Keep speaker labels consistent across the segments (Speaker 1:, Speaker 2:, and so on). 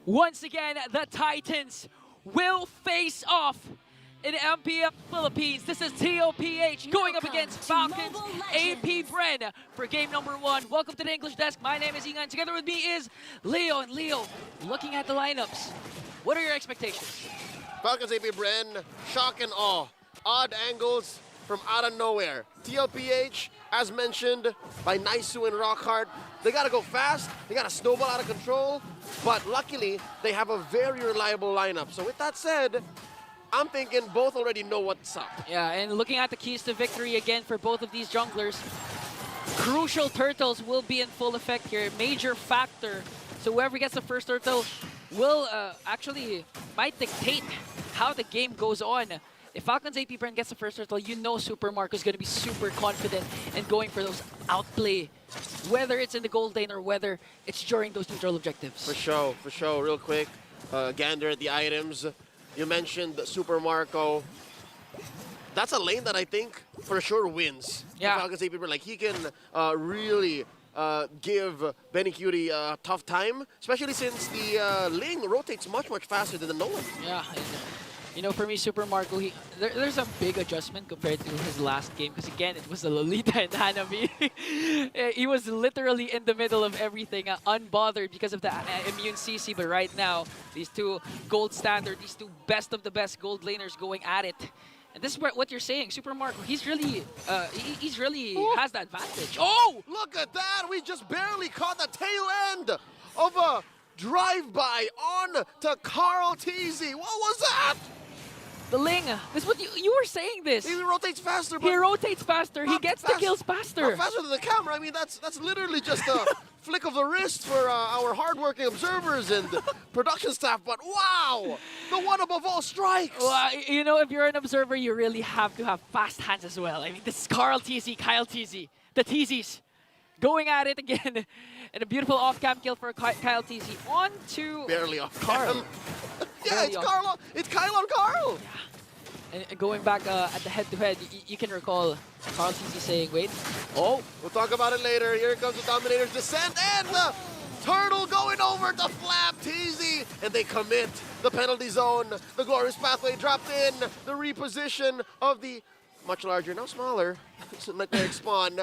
Speaker 1: Once again, the Titans will face off in MPF Philippines. This is TOPH going up against Falcons AP Bren for game number 1. Welcome to the English desk. My name is Ingan. Together with me is Leo. And Leo, looking at the lineups, what are your expectations?
Speaker 2: Falcons AP Bren, shock and awe. Odd angles from out of nowhere. TLPH, as mentioned by Naisu and Rockhart, they gotta go fast, they gotta snowball out of control, but luckily, they have a very reliable lineup. So with that said, I'm thinking both already know what's up.
Speaker 1: Yeah, and looking at the keys to victory again for both of these junglers, crucial turtles will be in full effect here, major factor. So whoever gets the first turtle will might dictate how the game goes on. If Falcons AP Bren gets the first turtle, you know Super Marco is going to be super confident in going for those outplay, whether it's in the gold lane or whether it's during those neutral objectives.
Speaker 2: For sure. Real quick, gander at the items. You mentioned Super Marco. That's a lane that I think for sure wins.
Speaker 1: Yeah.
Speaker 2: Falcons AP Bren, like he can really give Benny Cutie a tough time, especially since the Ling rotates much faster than the Nolan.
Speaker 1: Yeah. And, you know, for me, Super Marco, there's a big adjustment compared to his last game. Because again, it was a Lolita and Hanabi. He was literally in the middle of everything, unbothered because of the immune CC. But right now, these two gold standard, these two best of the best gold laners going at it. And this is what you're saying, Super Marco. He's really, has the advantage.
Speaker 2: Oh, look at that! We just barely caught the tail end of a drive-by on to Carl Teasy. What was that?
Speaker 1: The Ling, this is what you were saying this.
Speaker 2: He rotates faster, but
Speaker 1: he rotates faster. He gets the kills faster.
Speaker 2: Not faster than the camera. I mean, that's literally just a flick of the wrist for our hardworking observers and production staff. But wow, the one above all strikes.
Speaker 1: Well, you know, if you're an observer, you really have to have fast hands as well. I mean, this is Carl Teasy, Kyle Teasy, the Teasies going at it again. And a beautiful off-cam kill for Kyle Teasy. On to
Speaker 2: barely off
Speaker 1: Carl.
Speaker 2: Yeah, it's Carl. It's Kyle on Carl.
Speaker 1: Yeah. And going back at the head-to-head, you can recall Carl Teasy saying, wait. Oh.
Speaker 2: We'll talk about it later. Here comes the Dominator's descent and the turtle going over to flap Teasy. And they commit the penalty zone. The glorious pathway dropped in. The reposition of the much larger, now smaller, Nightmare Spawn.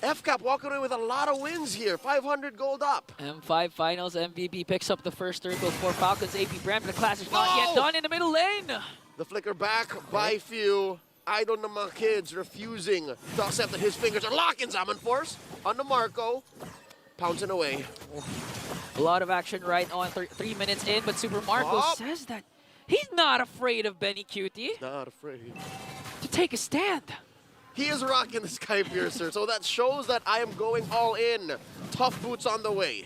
Speaker 2: FCAP walking away with a lot of wins here. 500 gold up.
Speaker 1: M5 Finals MVP picks up the first turtle for Falcons AP Bren. The class is not yet done in the middle lane.
Speaker 2: The flicker back by Few. Idol naman kids refusing to accept that his fingers are locked in Zaman Force. On the Marco. Pouncing away.
Speaker 1: A lot of action right on 3 minutes in, but Super Marco says that he's not afraid of Benny Cutie.
Speaker 2: Not afraid.
Speaker 1: To take a stand.
Speaker 2: He is rocking the Sky Piercer, so that shows that I am going all in. Tough boots on the way.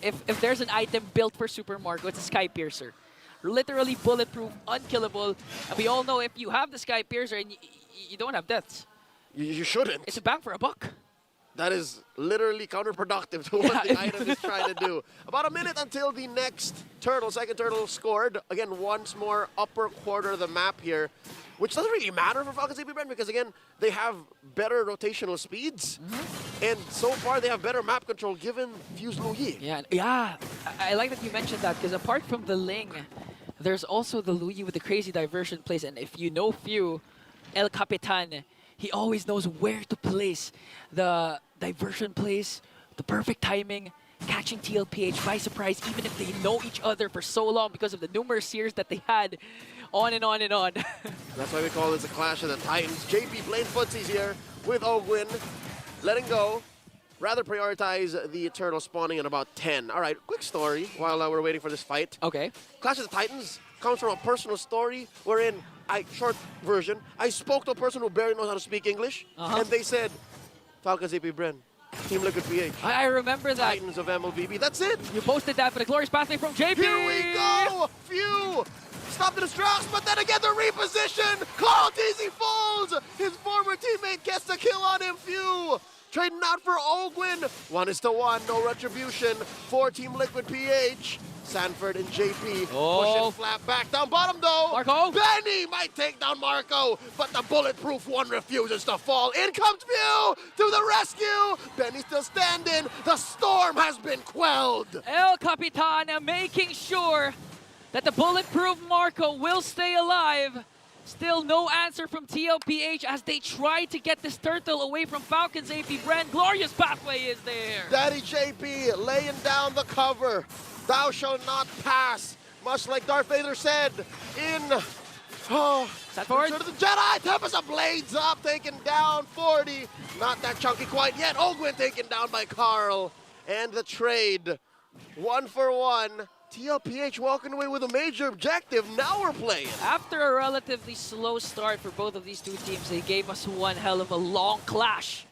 Speaker 1: If there's an item built for Super Marco, it's a Sky Piercer. Literally bulletproof, unkillable. And we all know if you have the Sky Piercer and you don't have deaths.
Speaker 2: You shouldn't.
Speaker 1: It's a bang for a buck.
Speaker 2: That is literally counterproductive to what the item is trying to do. About a minute until the next turtle, second turtle scored. Again, once more upper quarter of the map here, which doesn't really matter for Falcons AP Bren because, again, they have better rotational speeds. And so far, they have better map control given Fuse Luyi.
Speaker 1: Yeah. I like that you mentioned that because apart from the Ling, there's also the Luyi with the crazy diversion plays. And if you know Few, El Capitan, he always knows where to place the diversion plays, the perfect timing, catching TLPH by surprise, even if they know each other for so long because of the numerous years that they had, on and on and on.
Speaker 2: That's why we call this a clash of the Titans. JP playing footsies here with Ogwin, letting go. Rather prioritize the turtle spawning at about 10. All right, quick story while we're waiting for this fight.
Speaker 1: Okay.
Speaker 2: Clash of the Titans comes from a personal story wherein, short version, I spoke to a person who barely knows how to speak English, and they said, Falcons AP Bren, Team Liquid PH.
Speaker 1: I remember that.
Speaker 2: Titans of MLBB, that's it.
Speaker 1: You posted that for the glorious pathway from JP.
Speaker 2: Here we go, Few. Stop the distracts, but then again the reposition. Carl Teasy falls. His former teammate gets the kill on him, Few. Trading out for Ogwin. 1-1, no retribution for Team Liquid PH. Sanford and JP
Speaker 1: Oh.
Speaker 2: pushing Flap back down bottom though.
Speaker 1: Marco.
Speaker 2: Benny might take down Marco, but the bulletproof one refuses to fall. In comes Mew to the rescue. Benny still standing. The storm has been quelled.
Speaker 1: El Capitan making sure that the bulletproof Marco will stay alive. Still no answer from TLPH as they try to get this turtle away from Falcons AP Bren. Glorious pathway is there.
Speaker 2: Daddy JP laying down the cover. Thou shalt not pass. Much like Darth Vader said in
Speaker 1: Sanford.
Speaker 2: Return of the Jedi. Tempest of Blades up, taken down 40. Not that chunky quite yet. Ogwin taken down by Carl. And the trade, 1-for-1. TLPH walking away with a major objective. Now we're playing.
Speaker 1: After a relatively slow start for both of these two teams, they gave us one hell of a long clash.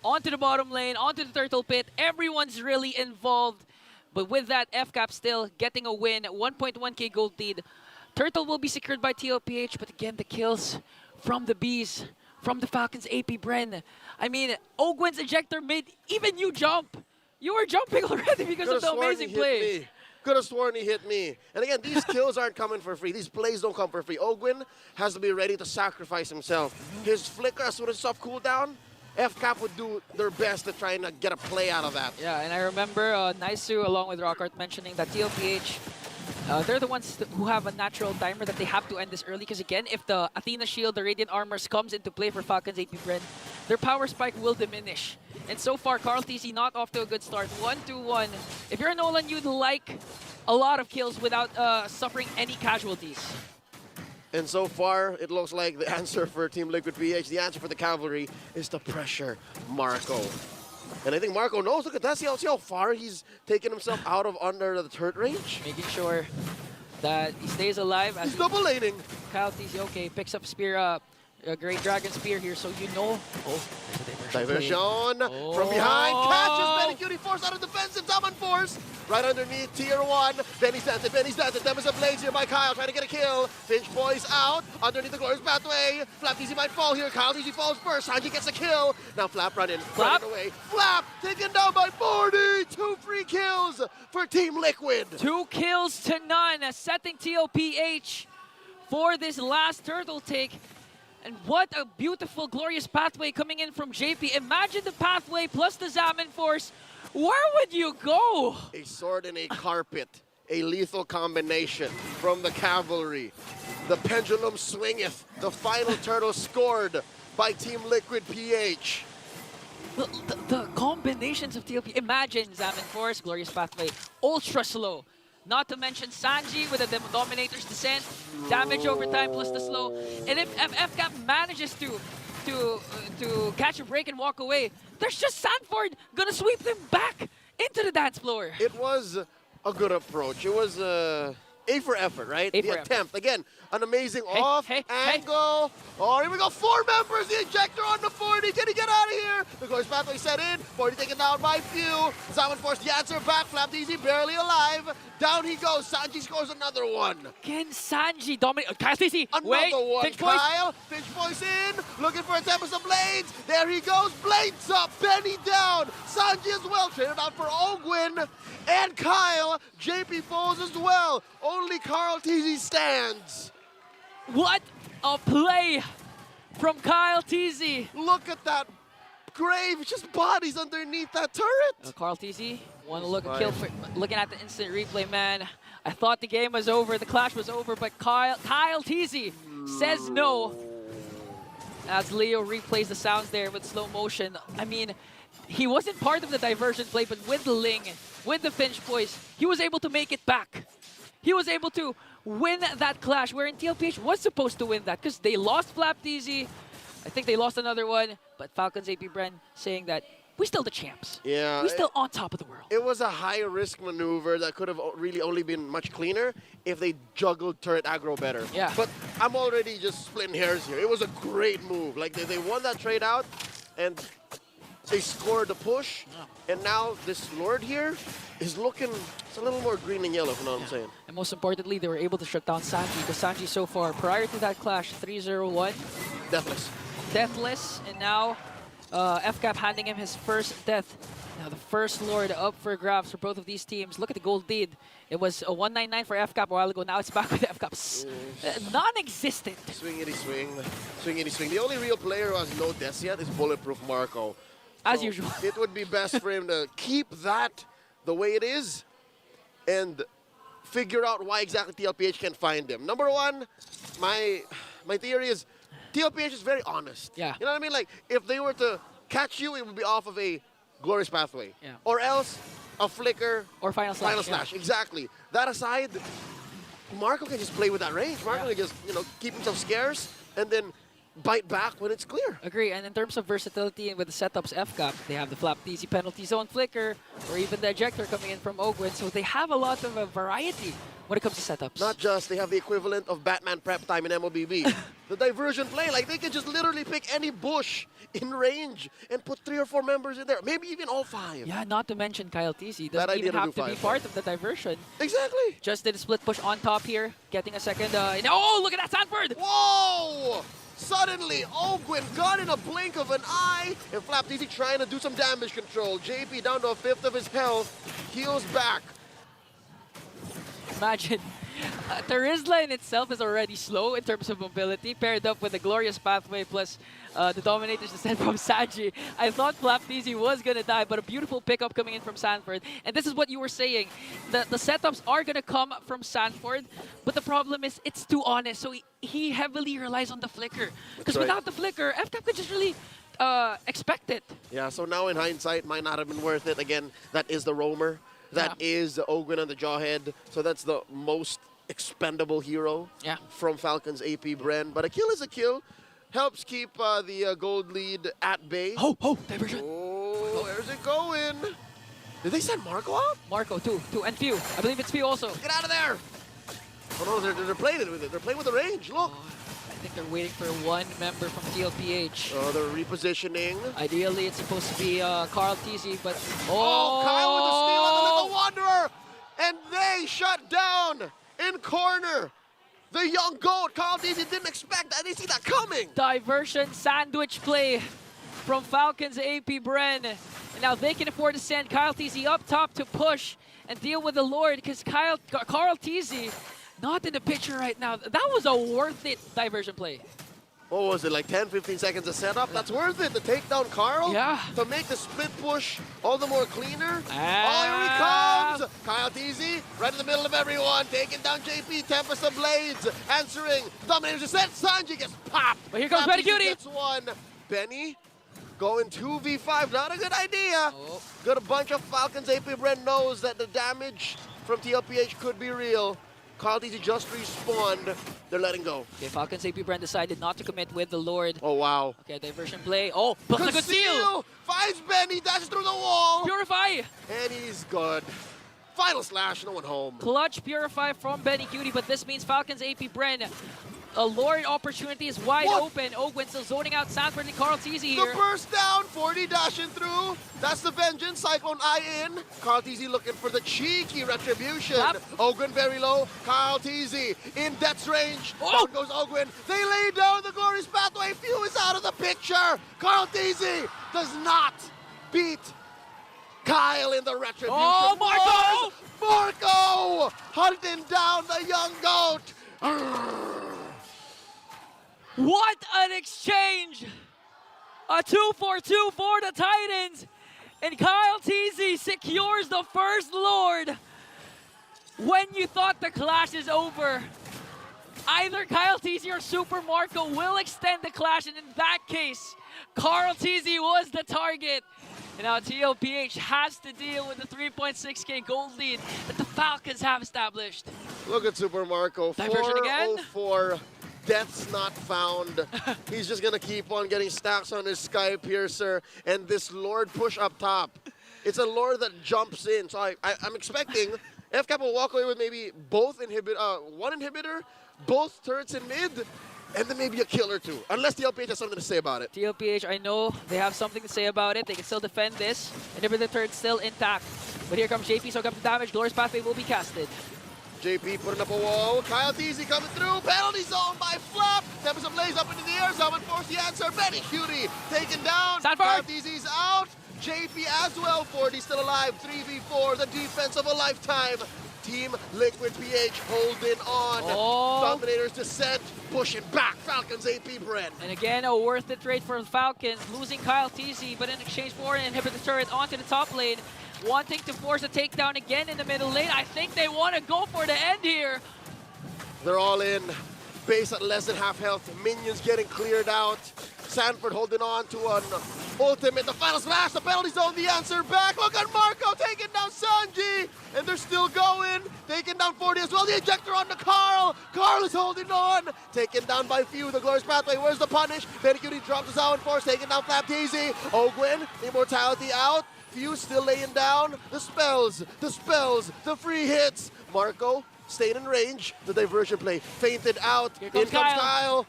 Speaker 1: Onto the bottom lane, onto the turtle pit. Everyone's really involved. But with that, FCAP still getting a win. 1.1k gold lead. Turtle will be secured by TLPH, but again, the kills from the Bees, from the Falcons AP Bren. I mean, Ogwin's ejector made even you jump. You were jumping already because of the amazing play.
Speaker 2: Could have sworn he hit me. And again, these kills aren't coming for free. These plays don't come for free. Ogwin has to be ready to sacrifice himself. His flicker, as soon as soft cooldown, FCAP would do their best to try and get a play out of that.
Speaker 1: Yeah, and I remember Naisu along with Rockhart mentioning that TLPH, they're the ones who have a natural timer that they have to end this early because again, if the Athena Shield, the Radiant Armors comes into play for Falcons AP Bren, their power spike will diminish. And so far, Carl TC not off to a good start. 1-2-1. If you're Nolan, you'd like a lot of kills without suffering any casualties.
Speaker 2: And so far, it looks like the answer for Team Liquid PH, the answer for the Cavalry, is to pressure Marco. And I think Marco knows. Look at that. See how far he's taken himself out of under the turret range?
Speaker 1: Making sure that he stays alive. As
Speaker 2: he's double laning.
Speaker 1: Kyle TC, okay, picks up spear, a Great Dragon Spear here, so you know. Oh,
Speaker 2: diversion from behind. Catches Benny Cutie, forced out of defensive. Summon force. Right underneath tier 1. Benny's dancing. Tempest of Blades here by Kyle, trying to get a kill. Finch Boy's out. Underneath the glorious pathway. Flap Easy might fall here. Kyle Easy falls first. Sanji gets a kill. Now Flap running away. Flap taken down by 40. 2 free kills for Team Liquid.
Speaker 1: 2 kills to none, setting TLPH for this last turtle take. And what a beautiful, glorious pathway coming in from JP. Imagine the pathway plus the Zaman Force. Where would you go?
Speaker 2: A sword and a carpet. A lethal combination from the Cavalry. The pendulum swingeth. The final turtle scored by Team Liquid PH.
Speaker 1: The combinations of TLP. Imagine Zaman Force, glorious pathway, ultra slow. Not to mention Sanji with the Dominator's Descent, damage over time plus the slow. And if FCAP manages to catch a break and walk away, there's just Sanford gonna sweep them back into the dance floor.
Speaker 2: It was a good approach. It was A for effort, right? The attempt. Again, an amazing angle. Oh, here we go. 4 members. The ejector on the 40. Can he get out of here? The glorious pathway set in. 40 taken down by few. Zaman forced the answer back. Flap Easy barely alive. Down he goes. Sanji scores another one.
Speaker 1: Can Sanji dominate? Kyle TC.
Speaker 2: Another one. Finch Kyle. Finch Voice in. Looking for a Tempest of Blades. There he goes. Blades up. Benny down. Sanji as well. Traded out for Ogwin. And Kyle. JP falls as well. Only Carl TZ stands.
Speaker 1: What a play from Kyle TZ.
Speaker 2: Look at that grave. It's just bodies underneath that turret.
Speaker 1: Carl TZ, want to look a kill for looking at the instant replay, man. I thought the game was over, the clash was over, but Kyle TZ says no. As Leo replays the sounds there with slow motion. I mean, he wasn't part of the diversion play, but with the Ling, with the Finch voice, he was able to make it back. He was able to win that clash, wherein TLPH was supposed to win that because they lost Flap TZ. I think they lost another one, but Falcons AP Bren saying that we're still the champs.
Speaker 2: Yeah.
Speaker 1: We're still on top of the world.
Speaker 2: It was a high-risk maneuver that could have really only been much cleaner if they juggled turret aggro better.
Speaker 1: Yeah.
Speaker 2: But I'm already just splitting hairs here. It was a great move. Like, they won that trade out, and they scored the push, and now this Lord here is looking, it's a little more green and yellow, if you know what I'm saying.
Speaker 1: And most importantly, they were able to shut down Sanji, because Sanji so far, prior to that clash, 3-0-1.
Speaker 2: Deathless.
Speaker 1: Deathless, and now FCAP handing him his first death. Now the first Lord up for grabs for both of these teams. Look at the gold lead. It was a 199 for FCAP a while ago. Now it's back with FCAPs. Non-existent.
Speaker 2: Swingity swing. Swingity swing. The only real player who has no deaths yet is Bulletproof Marco.
Speaker 1: As
Speaker 2: So
Speaker 1: usual.
Speaker 2: It would be best for him to keep that the way it is and figure out why exactly TLPH can find him. Number one, my theory is TLPH is very honest.
Speaker 1: Yeah.
Speaker 2: You know what I mean? Like, if they were to catch you, it would be off of a glorious pathway.
Speaker 1: Yeah.
Speaker 2: Or else a flicker.
Speaker 1: Or final slash.
Speaker 2: Final slash, exactly. That aside, Marco can just play with that range. Marco can just, keep himself scarce and then bite back when it's clear.
Speaker 1: Agree, and in terms of versatility and with the setups FCAP, they have the flap easy penalty zone flicker, or even the ejector coming in from Ogwin, so they have a lot of variety when it comes to setups.
Speaker 2: Not just, they have the equivalent of Batman prep time in MLBB. The diversion play, like they can just literally pick any bush in range and put 3 or 4 members in there, maybe even all 5.
Speaker 1: Yeah, not to mention Kyle TC
Speaker 2: That
Speaker 1: doesn't
Speaker 2: idea
Speaker 1: even
Speaker 2: to
Speaker 1: have
Speaker 2: do
Speaker 1: to be
Speaker 2: 5.
Speaker 1: part of the diversion.
Speaker 2: Exactly.
Speaker 1: Just did a split push on top here, getting a second. Oh, look at that Sanford!
Speaker 2: Whoa! Suddenly, Ogwin got in a blink of an eye, and Flap Easy trying to do some damage control. JP down to a 1/5 of his health, heals back.
Speaker 1: Imagine. Terizla in itself is already slow in terms of mobility, paired up with the glorious pathway plus the Dominators descent from Sanji. I thought Flapteezy was going to die, but a beautiful pickup coming in from Sanford. And this is what you were saying. The setups are going to come from Sanford, but the problem is it's too honest. So he heavily relies on the flicker. Because
Speaker 2: right.
Speaker 1: without the flicker, FCAP could just really expect it.
Speaker 2: Yeah, so now in hindsight, might not have been worth it. Again, that is the roamer. That is the Ogwin and the Jawhead. So that's the most expendable hero from Falcon's AP Bren. But a kill is a kill. Helps keep the gold lead at bay.
Speaker 1: Oh, diversion.
Speaker 2: Oh, where's it going? Did they send Marco out?
Speaker 1: Marco, two, and Few. I believe it's Few also.
Speaker 2: Get out of there! Oh no, they're playing it with it. They're playing with the range. Look.
Speaker 1: I think they're waiting for one member from TLPH.
Speaker 2: Oh, they're repositioning.
Speaker 1: Ideally, it's supposed to be Carl TZ, but...
Speaker 2: Oh, Kyle with the steal on the Little Wanderer! And they shut down in corner. The young goat, Carl TZ, didn't expect that. They see that coming.
Speaker 1: Diversion sandwich play from Falcons AP Bren. And now they can afford to send Kyle TZ up top to push and deal with the Lord, because Carl TZ not in the picture right now. That was a worth it diversion play.
Speaker 2: What was it, like 10, 15 seconds of setup? That's worth it to take down Carl?
Speaker 1: Yeah.
Speaker 2: To make the split push all the more cleaner?
Speaker 1: Ah.
Speaker 2: Oh, here he comes! Kyle TZ, right in the middle of everyone, taking down JP, Tempest of Blades, answering. Dominators descent, Sanji gets popped!
Speaker 1: But here comes Benny Cutie!
Speaker 2: Gets one. Benny going 2v5, not a good idea.
Speaker 1: Oh.
Speaker 2: Got a bunch of Falcons. AP Bren knows that the damage from TLPH could be real. Carl TZ just respawned. They're letting go.
Speaker 1: Okay, Falcons AP Brand decided not to commit with the Lord.
Speaker 2: Oh, wow.
Speaker 1: Okay, diversion play. Oh, plus a good steal!
Speaker 2: Finds Benny, dashes through the wall.
Speaker 1: Purify!
Speaker 2: And he's good. Final slash, no one home.
Speaker 1: Clutch Purify from Benny Cutie, but this means Falcons AP Bren. A Lord opportunity is wide open. Ogwin still zoning out Sanford and Carl TZ here.
Speaker 2: The burst down, 40 dashing through. That's the vengeance, Cyclone Eye in. Carl TZ looking for the cheeky retribution. Ogwin very low, Carl TZ in death's range.
Speaker 1: Oh.
Speaker 2: Down goes Ogwin. They lay down the glorious pathway. Few is out of the picture. Carl TZ does not beat Kyle in the retribution.
Speaker 1: Oh, Marco!
Speaker 2: Marco hunting down the young goat.
Speaker 1: What an exchange! A 2-for-2 for the Titans. And Kyle TZ secures the first Lord. When you thought the clash is over, either Kyle TZ or Super Marco will extend the clash, and in that case, Carl TZ was the target. And now TLPH has to deal with the 3.6k gold lead that the Falcons have established.
Speaker 2: Look at Super Marco,
Speaker 1: Diversion again.
Speaker 2: 404. Death's not found. He's just gonna keep on getting stacks on his Sky Piercer and this Lord push up top. It's a Lord that jumps in, so I'm expecting FCAP will walk away with maybe both one inhibitor, both turrets in mid, and then maybe a kill or two, unless TLPH has something to say about it.
Speaker 1: TLPH, I know they have something to say about it. They can still defend this. Inhibitor turret still intact. But here comes JP, soak up the damage. Glorious Pathway will be casted.
Speaker 2: JP putting up a wall. Kyle TZ coming through. Penalty zone by Flap. Tempest Blaze up into the air. Someone forced the answer. Benny Cutie taken down.
Speaker 1: Sanford.
Speaker 2: Kyle TZ's out. JP as well. 40 still alive. 3v4. The defense of a lifetime. Team Liquid PH holding on.
Speaker 1: Oh.
Speaker 2: Dominator's descent. Pushing back. Falcons AP Bren.
Speaker 1: And again, a worth it trade for the Falcons. Losing Kyle TZ, but in exchange for an inhibitor turret onto the top lane. Wanting to force a takedown again in the middle lane. I think they want to go for the end here.
Speaker 2: They're all in. Base at less than half health. Minions getting cleared out. Sanford holding on to an ultimate. The final smash, the penalty zone, the answer back. Look at Marco taking down Sanji. And they're still going. Taking down 40 as well. The ejector on to Carl. Carl is holding on. Taken down by Few. The Glorious Pathway. Where's the punish? Cutie drops his out and force. Taking down Flap TZ. Ogwin, Immortality out. Few still laying down. The spells, the free hits. Marco stayed in range. The diversion play fainted out.
Speaker 1: Here comes
Speaker 2: Kyle.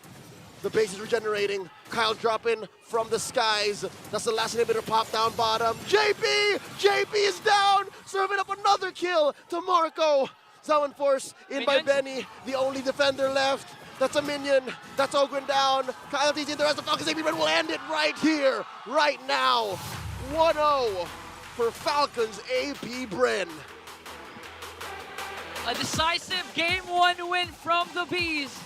Speaker 2: The base is regenerating. Kyle dropping from the skies. That's the last inhibitor pop down bottom. JP is down. Serving up another kill to Marco. Zowen Force in by Benny. The only defender left. That's a minion. That's Ogren down. Kyle TZ in the rest of Falcons AP Bren will end it right here, right now. 1-0 for Falcons AP Bren.
Speaker 1: A decisive Game 1 win from the Bees.